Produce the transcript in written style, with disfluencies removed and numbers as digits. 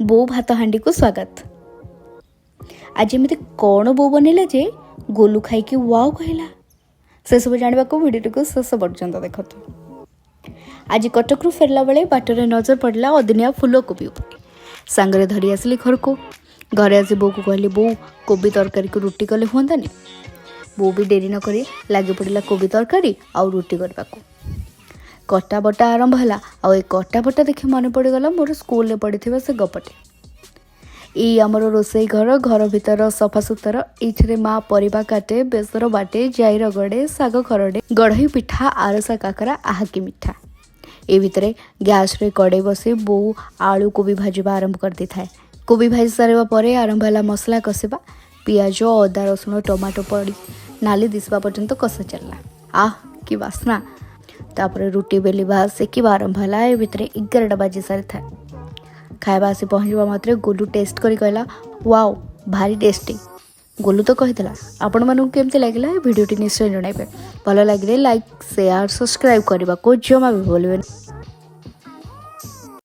बो भात हांडी को स्वागत। आज एमती कौन बो बनला जे गोलू खाई वाओ कहला से सब जानवा को वीडियो को शेष पर्यंत देखतु। आज कटक फेरला बेले बाटर नजर पड़ला अदिनिया फूलकोबी उपर सांगरे धरी आसली घर को। घरे आसी बो को कहली बो कोबी तरकारी को रुटी कले हुंतानी। बो भी डेरी न करी लगी पड़ा कोबी तरकारी आउ रुटी करने को। कटा बटा आरंभ है आउ कटा बटा देखि मन पड़गला मोर स्कूल पढ़ी से गपटे। ई आमर रोसई घर घर भीतर सफा सुतर। ये माँ परिबा काटे बेसर बाटे जाईर गड़े साग खरड़े गढ़ई पिठा आरसा काकरा आहाकी मिठा। ए भितर गैस रे कड़े बसी बो आलू कोबी भाजवा आरंभ कर दी थाए। कोबी भाजी सारे पर आरंभ है मसला कषा। पियाज अदा रसुण टमाटो पड़ी नाली दिशा पर्यंत कषा चलला। आह कि बास्ना। तापर रुटी बेलिबा सेकिबा आरंभ है। ए भितर 11टा बाजी सारी था। खाଇବା आसी पहुँचवा मात्रे गोलू टेस्ट करी कहला वाओ भारी टेस्टी। गोलू तो कहीदेला। आपण मानू केमती लगिला वीडियोटी निश्चय जणाइबे। भल लगे लाइक शेयर सब्सक्राइब करने को जमा भी भूलिबेनि।